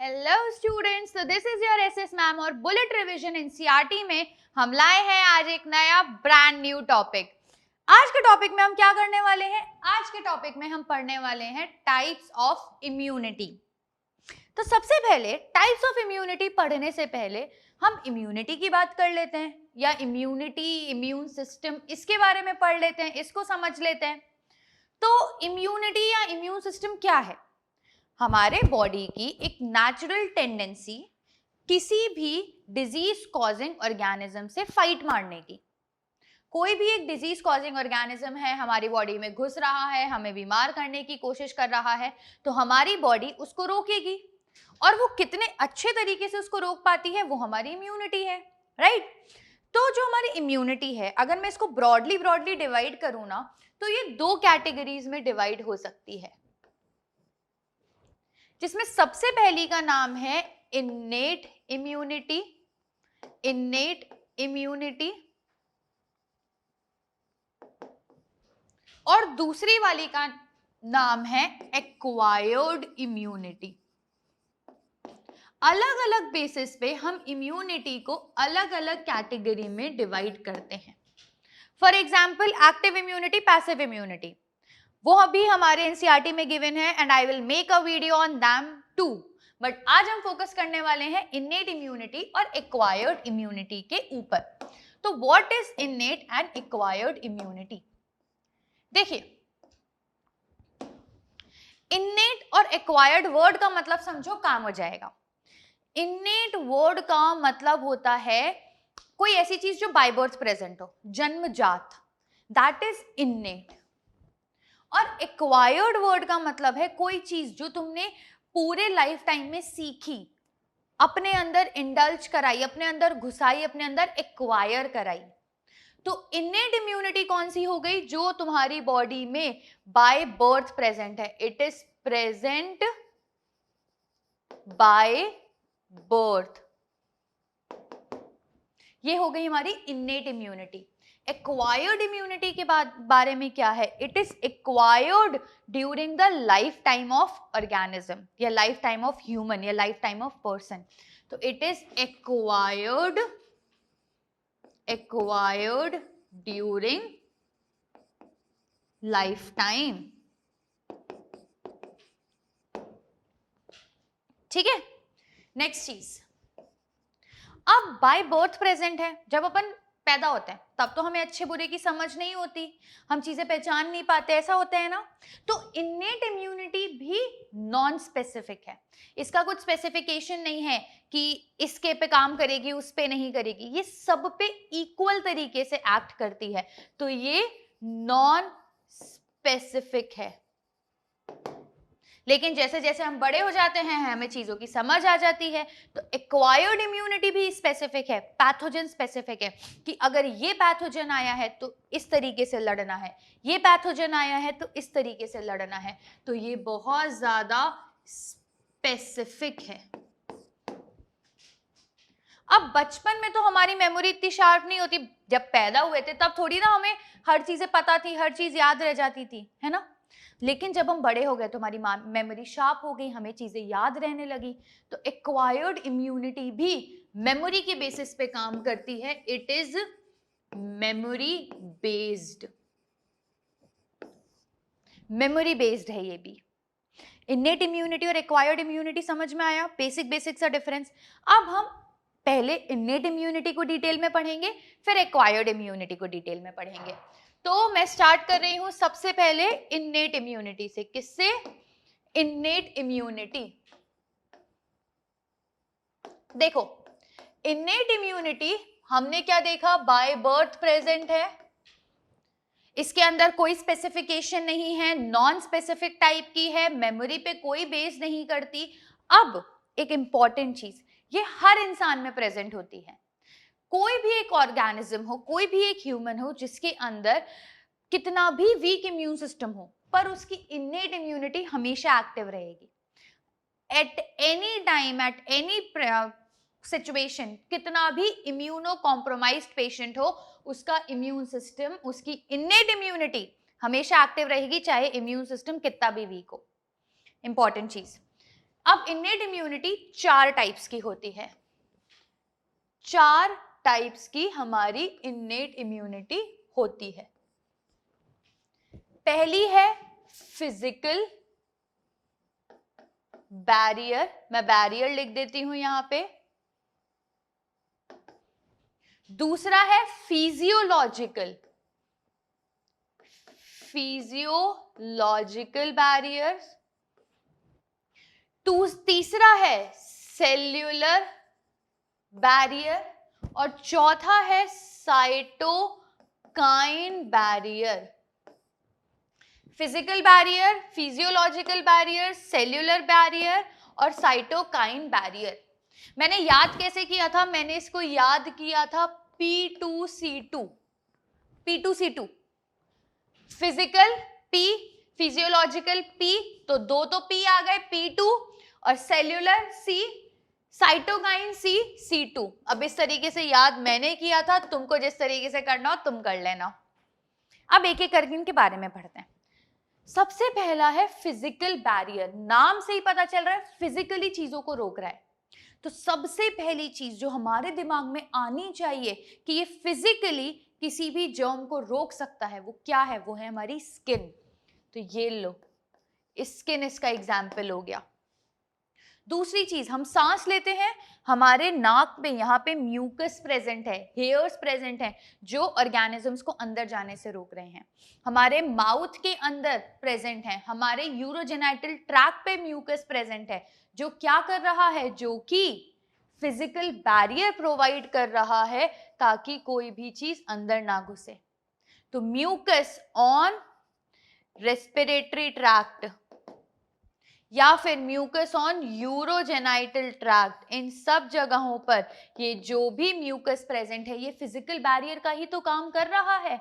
Hello students, तो this is your SS ma'am और bullet revision NCERT में हम लाए हैं आज एक नया ब्रांड न्यू टॉपिक। आज के टॉपिक में हम क्या करने वाले हैं? आज के टॉपिक में हम पढ़ने वाले हैं टाइप्स ऑफ इम्यूनिटी। तो सबसे पहले टाइप्स ऑफ इम्यूनिटी पढ़ने से पहले हम इम्यूनिटी की बात कर लेते हैं, या इम्यूनिटी, इम्यून सिस्टम, इसके बारे में पढ़ लेते हैं, इसको समझ लेते हैं। तो इम्यूनिटी या इम्यून सिस्टम क्या है? हमारे बॉडी की एक नेचुरल टेंडेंसी किसी भी डिजीज कॉजिंग ऑर्गेनिज्म से फाइट मारने की। कोई भी एक डिजीज कॉजिंग ऑर्गेनिज्म है, हमारी बॉडी में घुस रहा है, हमें बीमार करने की कोशिश कर रहा है, तो हमारी बॉडी उसको रोकेगी। और वो कितने अच्छे तरीके से उसको रोक पाती है, वो हमारी इम्यूनिटी है, राइट? तो जो हमारी इम्यूनिटी है, अगर मैं इसको ब्रॉडली डिवाइड करूं ना, तो ये दो कैटेगरीज में डिवाइड हो सकती है, जिसमें सबसे पहली का नाम है इन्नेट इम्यूनिटी। Innate immunity. और दूसरी वाली का नाम है एक्वायर्ड इम्यूनिटी। अलग अलग बेसिस पे हम इम्यूनिटी को अलग अलग कैटेगरी में डिवाइड करते हैं। For example, active immunity, passive immunity, वो अभी हमारे एनसीईआरटी में गिवन है and I will make a video on them too. But आज हम फोकस करने वाले हैं इन्नेट इम्यूनिटी और एक्वायर्ड इम्यूनिटी के ऊपर। तो what is innate and acquired immunity? देखिए, इन्नेट और एक्वायर्ड वर्ड का मतलब समझो, काम हो जाएगा। इन्नेट वर्ड का मतलब होता है कोई ऐसी चीज जो बाय बर्थ प्रेजेंट हो, जन्मजात, दैट इज इन्नेट। और एक्वायर्ड वर्ड का मतलब है कोई चीज जो तुमने पूरे लाइफ टाइम में सीखी, अपने अंदर इंडल्ज कराई, अपने अंदर घुसाई, अपने अंदर एक्वायर कराई। तो इन्नेट इम्यूनिटी कौन सी हो गई? जो तुम्हारी बॉडी में बाय बर्थ प्रेजेंट है, it is present by birth, ये हो गई हमारी इन्नेट इम्यूनिटी। एक्वायर्ड इम्यूनिटी के बारे में क्या है? It is acquired during the life time of organism, या लाइफ टाइम ऑफ ह्यूमन, या लाइफ टाइम ऑफ पर्सन। तो it is acquired during life time. ठीक है, नेक्स्ट चीज, अब बाय बर्थ प्रेजेंट है। जब अपन पैदा होते हैं तब तो हमें अच्छे बुरे की समझ नहीं होती, हम चीजें पहचान नहीं पाते, ऐसा होता है ना। तो इन्नेट इम्यूनिटी भी नॉन स्पेसिफिक है, इसका कुछ स्पेसिफिकेशन नहीं है कि इसके पे काम करेगी, उस पे नहीं करेगी, ये सब पे इक्वल तरीके से एक्ट करती है। तो ये नॉन स्पेसिफिक है। लेकिन जैसे जैसे हम बड़े हो जाते हैं, हमें चीजों की समझ आ जाती है। तो एक्वायर्ड इम्यूनिटी भी स्पेसिफिक है, पैथोजन स्पेसिफिक है, कि अगर ये पैथोजन आया है तो इस तरीके से लड़ना है, ये पैथोजन आया है तो इस तरीके से लड़ना है। तो ये बहुत ज्यादा स्पेसिफिक है। अब बचपन में तो हमारी मेमोरी इतनी शार्प नहीं होती, जब पैदा हुए थे तब थोड़ी ना हमें हर चीजें पता थी, हर चीज याद रह जाती थी, है ना। लेकिन जब हम बड़े हो गए तो हमारी मेमोरी शार्प हो गई, हमें चीजें याद रहने लगी। तो एक्वायर्ड इम्यूनिटी भी मेमोरी के बेसिस पे काम करती है, it is memory based. Memory based है ये भी। इन्नेट इम्यूनिटी और एक्वायर्ड इम्यूनिटी समझ में आया, बेसिक सा डिफरेंस। अब हम पहले इन्नेट इम्यूनिटी को डिटेल में पढ़ेंगे, फिर एक्वायर्ड इम्यूनिटी को डिटेल में पढ़ेंगे। तो मैं स्टार्ट कर रही हूं सबसे पहले इन्नेट इम्यूनिटी से। किससे? Innate immunity. देखो, इन्नेट इम्यूनिटी हमने क्या देखा? बाय बर्थ प्रेजेंट है, इसके अंदर कोई स्पेसिफिकेशन नहीं है, नॉन स्पेसिफिक टाइप की है, मेमोरी पे कोई बेस नहीं करती। अब एक इंपॉर्टेंट चीज, ये हर इंसान में प्रेजेंट होती है। कोई भी एक ऑर्गेनिज्म हो, कोई भी एक ह्यूमन हो, जिसके अंदर कितना भी वीक इम्यून सिस्टम हो, पर उसकी इन्नेट इम्यूनिटी हमेशा एक्टिव रहेगी। At any time, at any situation, कितना भी इम्यूनो कॉम्प्रोमाइज्ड पेशेंट हो, उसका इम्यून सिस्टम, उसकी इन्नेट इम्यूनिटी हमेशा एक्टिव रहेगी, चाहे इम्यून सिस्टम कितना भी वीक हो। इंपॉर्टेंट चीज। अब इन्नेट इम्यूनिटी 4 टाइप्स की होती है, 4 टाइप्स की हमारी इन्नेट इम्यूनिटी होती है। पहली है फिजिकल बैरियर, मैं बैरियर लिख देती हूं यहां पे। दूसरा है फिजियोलॉजिकल बैरियर्स। तीसरा है सेल्यूलर बैरियर और चौथा है cytokine barrier. Physical barrier, physiological barrier, cellular barrier और साइटोकाइन बैरियर। मैंने याद कैसे किया था? मैंने इसको याद किया था P2C2, P2C2, physical P, physiological P, तो 2 तो P आ गए, P2, और cellular C, cytokine C, C2। अब इस तरीके से याद मैंने किया था, तुमको जिस तरीके से करना हो तुम कर लेना। अब एक एक करके इनके बारे में पढ़ते हैं। सबसे पहला है फिजिकल बैरियर। नाम से ही पता चल रहा है फिजिकली चीजों को रोक रहा है। तो सबसे पहली चीज जो हमारे दिमाग में आनी चाहिए कि ये फिजिकली किसी भी जर्म को रोक सकता है, वो क्या है? वो है हमारी स्किन। तो ये लो, स्किन इसका एग्जाम्पल हो गया। दूसरी चीज, हम सांस लेते हैं, हमारे नाक पे यहाँ पे म्यूकस प्रेजेंट है, हेयर्स प्रेजेंट हैं जो ऑर्गेनिजम्स को अंदर जाने से रोक रहे हैं। हमारे माउथ के अंदर प्रेजेंट है, हमारे यूरोजेनाइटल ट्रैक्ट पे म्यूकस प्रेजेंट है जो क्या कर रहा है? जो कि फिजिकल बैरियर प्रोवाइड कर रहा है ताकि कोई भी चीज अंदर ना घुसे। तो म्यूकस ऑन रेस्पिरेटरी ट्रैक्ट या फिर म्यूकस ऑन यूरोजेनाइटल ट्रैक्ट, इन सब जगहों पर ये जो भी म्यूकस प्रेजेंट है ये फिजिकल बैरियर का ही तो काम कर रहा है।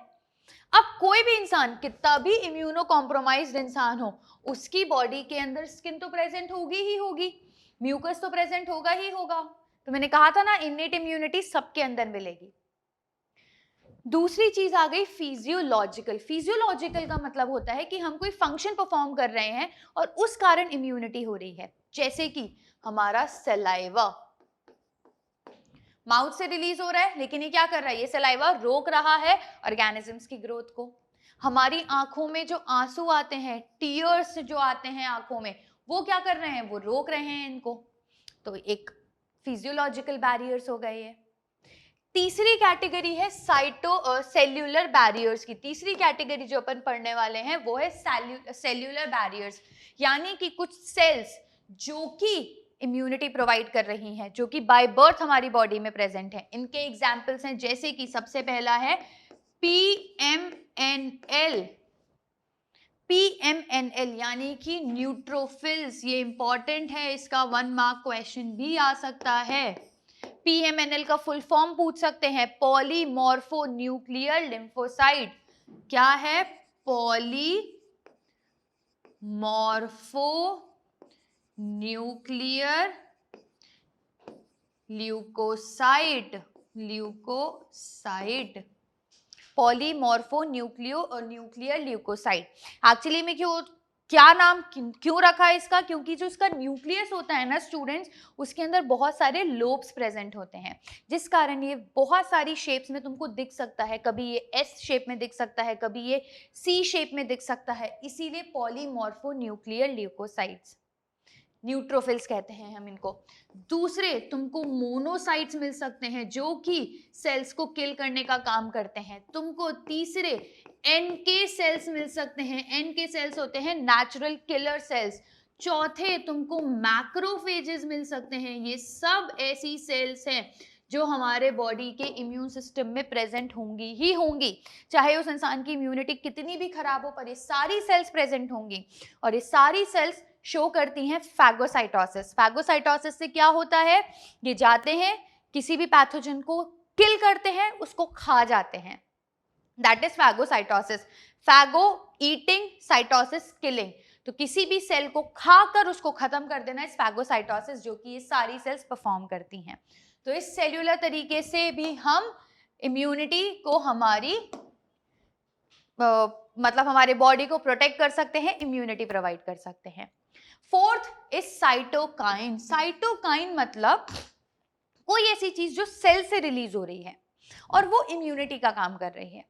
अब कोई भी इंसान, कितना भी इम्यूनो कॉम्प्रोमाइज्ड इंसान हो, उसकी बॉडी के अंदर स्किन तो प्रेजेंट होगी ही होगी, म्यूकस तो प्रेजेंट होगा ही होगा। तो मैंने कहा था ना, इन्नेट इम्यूनिटी सबके अंदर मिलेगी। दूसरी चीज आ गई फिजियोलॉजिकल। फिजियोलॉजिकल का मतलब होता है कि हम कोई फंक्शन परफॉर्म कर रहे हैं और उस कारण इम्यूनिटी हो रही है। जैसे कि हमारा सलाइवा माउथ से रिलीज हो रहा है, लेकिन ये क्या कर रहा है? ये सलाइवा रोक रहा है ऑर्गेनिजम्स की ग्रोथ को। हमारी आंखों में जो आंसू आते हैं, टीयर्स जो आते हैं आंखों में, वो क्या कर रहे हैं? वो रोक रहे हैं इनको। तो एक फिजियोलॉजिकल बैरियर्स हो गए ये। तीसरी कैटेगरी है सेल्यूलर बैरियर्स की। तीसरी कैटेगरी जो अपन पढ़ने वाले हैं वो है सेल्यूलर बैरियर्स, यानी कि कुछ सेल्स जो कि इम्यूनिटी प्रोवाइड कर रही हैं, जो कि बाय बर्थ हमारी बॉडी में प्रेजेंट हैं। इनके एग्जाम्पल्स हैं, जैसे कि सबसे पहला है PMNL, PMNL यानी कि न्यूट्रोफिल्स। ये इंपॉर्टेंट है, इसका 1 मार्क क्वेश्चन भी आ सकता है। PMNL का फुल फॉर्म पूछ सकते हैं, पॉलीमॉर्फो न्यूक्लियर लिम्फोसाइट। क्या है? Polymorphonuclear leukocyte, polymorphonuclear leukocyte. Actually में क्या नाम क्यों रखा है इसका? क्योंकि जो इसका न्यूक्लियस होता है ना स्टूडेंट्स, उसके अंदर बहुत सारे लोब्स प्रेजेंट होते हैं, जिस कारण ये बहुत सारी शेप्स में तुमको दिख सकता है। कभी ये एस शेप में दिख सकता है, कभी ये सी शेप में दिख सकता है, इसीलिए पॉलीमॉर्फो न्यूक्लियर ल्यूकोसाइट्स, न्यूट्रोफिल्स कहते हैं हम इनको। दूसरे तुमको मोनोसाइट्स मिल सकते हैं जो कि सेल्स को किल करने का काम करते हैं। तुमको तीसरे एनके सेल्स मिल सकते हैं। एनके सेल्स होते हैं नेचुरल किलर सेल्स। चौथे तुमको मैक्रोफेजेस मिल सकते हैं। ये सब ऐसी सेल्स हैं जो हमारे बॉडी के इम्यून सिस्टम में प्रेजेंट होंगी ही होंगी, चाहे उस इंसान की इम्यूनिटी कितनी भी खराब हो, पर ये सारी सेल्स प्रेजेंट होंगी। और ये सारी सेल्स शो करती हैं फैगोसाइटोसिस। फैगोसाइटोसिस से क्या होता है? ये जाते हैं किसी भी पैथोजन को किल करते हैं, उसको खा जाते हैं। That is phagocytosis. Phago eating, cytosis killing. तो किसी भी सेल को खाकर उसको खत्म कर देना इस फैगोसाइटोसिस, जो कि ये सारी सेल्स परफॉर्म करती हैं। तो इस सेल्यूलर तरीके से भी हम इम्यूनिटी को हमारी मतलब हमारे बॉडी को प्रोटेक्ट कर सकते हैं, इम्यूनिटी प्रोवाइड कर सकते हैं। Fourth is cytokine. साइटोकाइन मतलब कोई ऐसी चीज जो सेल से रिलीज हो रही है और वो इम्यूनिटी का काम कर रही है।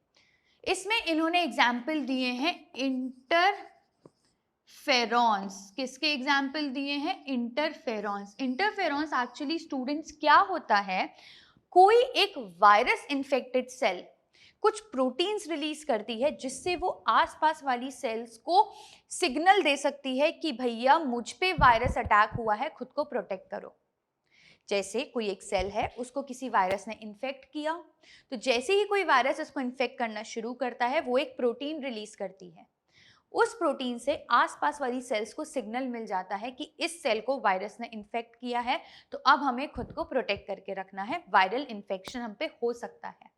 इसमें इन्होंने एग्जाम्पल दिए हैं इंटरफेरॉन्स। किसके एग्जाम्पल दिए हैं? इंटरफेरॉन्स। इंटरफेरॉन्स एक्चुअली स्टूडेंट्स क्या होता है, कोई एक वायरस इन्फेक्टेड सेल कुछ प्रोटीन्स रिलीज करती है जिससे वो आसपास वाली सेल्स को सिग्नल दे सकती है कि भैया मुझ पे वायरस अटैक हुआ है, खुद को प्रोटेक्ट करो। जैसे कोई एक सेल है, उसको किसी वायरस ने इन्फेक्ट किया, तो जैसे ही कोई वायरस उसको इन्फेक्ट करना शुरू करता है वो एक प्रोटीन रिलीज करती है। उस प्रोटीन से आसपास वाली सेल्स को सिग्नल मिल जाता है कि इस सेल को वायरस ने इन्फेक्ट किया है, तो अब हमें खुद को प्रोटेक्ट करके रखना है, वायरल इन्फेक्शन हम पे हो सकता है।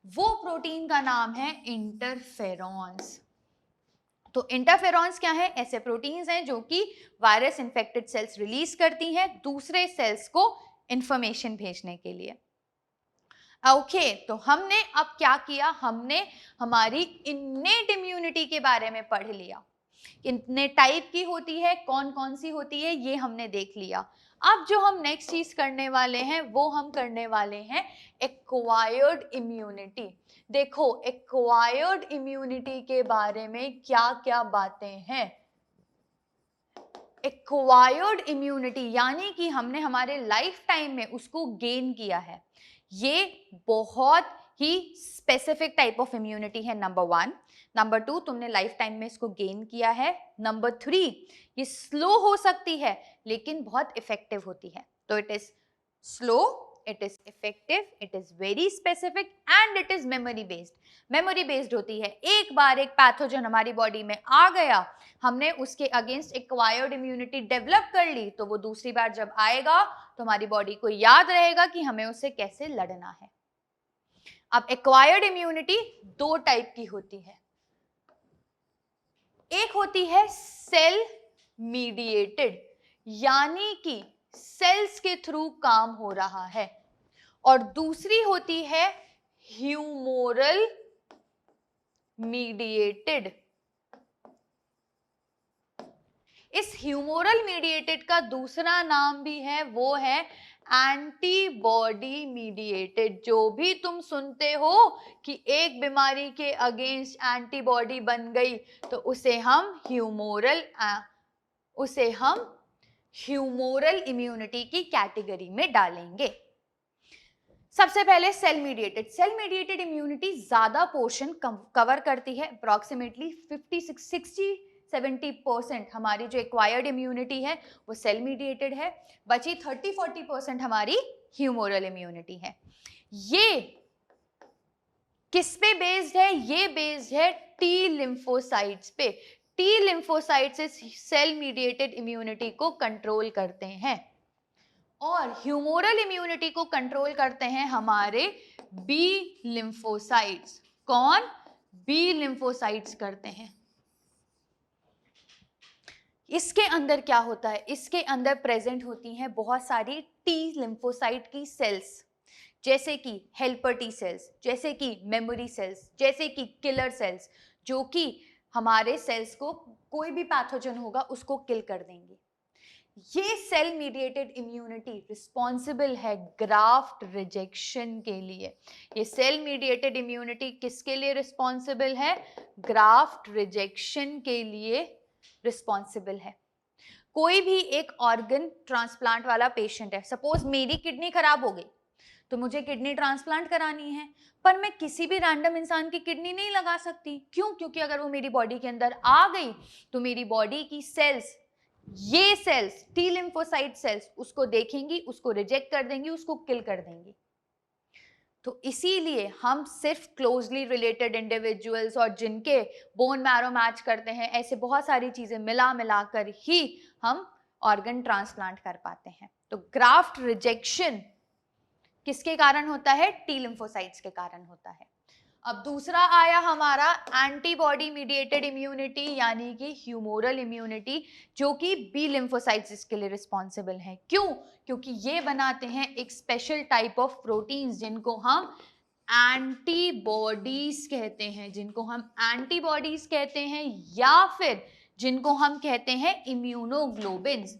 वो प्रोटीन का नाम है इंटरफेरॉन्स। तो इंटरफेरॉन्स क्या है? ऐसे प्रोटीन्स हैं जो कि वायरस इन्फेक्टेड सेल्स रिलीज करती हैं दूसरे सेल्स को इंफॉर्मेशन भेजने के लिए। ओके, तो हमने अब क्या किया, हमने हमारी इन्नेट इम्यूनिटी के बारे में पढ़ लिया। कितने टाइप की होती है, कौन कौन सी होती है, ये हमने देख लिया। अब जो हम नेक्स्ट चीज करने वाले हैं वो हम करने वाले हैं एक्वायर्ड इम्यूनिटी। देखो, एक्वायर्ड इम्यूनिटी के बारे में क्या क्या बातें हैं। एक्वायर्ड इम्यूनिटी यानी कि हमने हमारे लाइफ टाइम में उसको गेन किया है। ये बहुत ही स्पेसिफिक टाइप ऑफ इम्यूनिटी है, नंबर 1। नंबर 2, तुमने लाइफ टाइम में इसको गेन किया है। नंबर 3, ये स्लो हो सकती है लेकिन बहुत इफेक्टिव होती है। तो it is slow, it is effective, it is very specific and it is memory based. Memory based होती है, एक बार एक पैथोजन हमारी बॉडी में आ गया, हमने उसके अगेंस्ट एक्वायर्ड इम्यूनिटी डेवलप कर ली, तो वो दूसरी बार जब आएगा तो हमारी बॉडी को याद रहेगा कि हमें उससे कैसे लड़ना है। अब एक्वायर्ड इम्यूनिटी 2 टाइप की होती है। एक होती है सेल मीडिएटेड, यानी कि सेल्स के थ्रू काम हो रहा है, और दूसरी होती है ह्यूमोरल मीडिएटेड। इस ह्यूमोरल मीडिएटेड का दूसरा नाम भी है, वो है एंटीबॉडी मीडिएटेड। जो भी तुम सुनते हो कि एक बीमारी के अगेंस्ट एंटीबॉडी बन गई, तो उसे हम ह्यूमोरल इम्यूनिटी की कैटेगरी में डालेंगे। सबसे पहले सेल मीडिएटेड इम्यूनिटी ज्यादा पोर्शन कवर करती है, अप्रॉक्सीमेटली 50-60-70% हमारी जो एक्वायर्ड इम्यूनिटी है वो सेल मीडिएटेड है, बची 30-40% हमारी ह्यूमोरल इम्यूनिटी है। ये किस पे बेस्ड है? ये बेस्ड है टी लिम्फोसाइट्स पे। T lymphocytes cell mediated immunity को कंट्रोल करते हैं, और ह्यूमोरल इम्यूनिटी को कंट्रोल करते हैं हमारे बी लिम्फोसाइट्स। कौन? बी लिम्फोसाइट्स करते हैं। इसके अंदर क्या होता है? इसके अंदर प्रेजेंट होती हैं बहुत सारी टी लिम्फोसाइट की सेल्स, जैसे कि हेल्पर टी सेल्स, जैसे कि मेमोरी सेल्स, जैसे कि किलर सेल्स, जो कि हमारे सेल्स को कोई भी पैथोजन होगा उसको किल कर देंगे। ये सेल मीडिएटेड इम्यूनिटी रिस्पॉन्सिबल है ग्राफ्ट रिजेक्शन के लिए। ये सेल मीडिएटेड इम्यूनिटी किसके लिए रिस्पॉन्सिबल है? ग्राफ्ट रिजेक्शन के लिए रिस्पॉन्सिबल है। कोई भी एक ऑर्गन ट्रांसप्लांट वाला पेशेंट है, सपोज मेरी किडनी खराब हो गई तो मुझे किडनी ट्रांसप्लांट करानी है, पर मैं किसी भी रैंडम इंसान की किडनी नहीं लगा सकती। क्यों? क्योंकि अगर वो मेरी बॉडी के अंदर आ गई तो मेरी बॉडी की सेल्स, ये सेल्स टी लिम्फोसाइट सेल्स, उसको देखेंगी, उसको रिजेक्ट कर देंगी, उसको किल कर देंगी। तो इसीलिए हम सिर्फ क्लोजली रिलेटेड इंडिविजुअल्स और जिनके बोन मैरो मैच करते हैं, ऐसे बहुत सारी चीजें मिलाकर ही हम ऑर्गन ट्रांसप्लांट कर पाते हैं। तो ग्राफ्ट रिजेक्शन किसके कारण होता है? टी लिम्फोसाइट्स के कारण होता है। अब दूसरा आया हमारा एंटीबॉडी मीडिएटेड इम्यूनिटी, यानी कि ह्यूमोरल इम्यूनिटी, जो कि बी लिम्फोसाइट्स इसके लिए रिस्पॉन्सिबल है। क्यों? क्योंकि ये बनाते हैं एक स्पेशल टाइप ऑफ प्रोटीन्स जिनको हम एंटीबॉडीज कहते हैं, या फिर जिनको हम कहते हैं इम्यूनोग्लोबिन्स।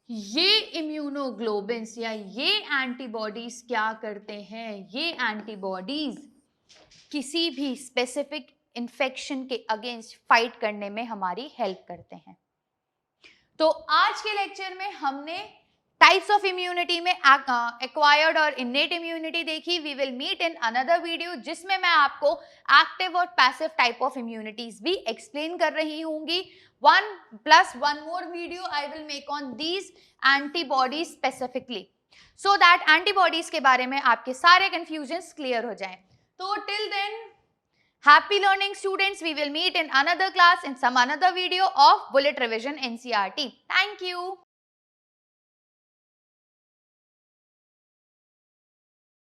ये इम्यूनोग्लोबिन्स या ये एंटीबॉडीज क्या करते हैं? ये एंटीबॉडीज किसी भी स्पेसिफिक इन्फेक्शन के अगेंस्ट फाइट करने में हमारी हेल्प करते हैं। तो आज के लेक्चर में हमने टाइप्स ऑफ इम्यूनिटी में एक्वायर्ड और इनेट इम्यूनिटी देखी। We will meet in another video जिसमें मैं आपको एक्टिव और पैसिव टाइप ऑफ इम्यूनिटीज भी एक्सप्लेन कर रही होंगी। 1+1 more video I will make on these antibodies specifically, so that antibodies के बारे में आपके सारे confusions clear हो जाएं। तो till then, happy learning students. We will meet in another class in some another video of Bullet Revision NCERT. Thank you.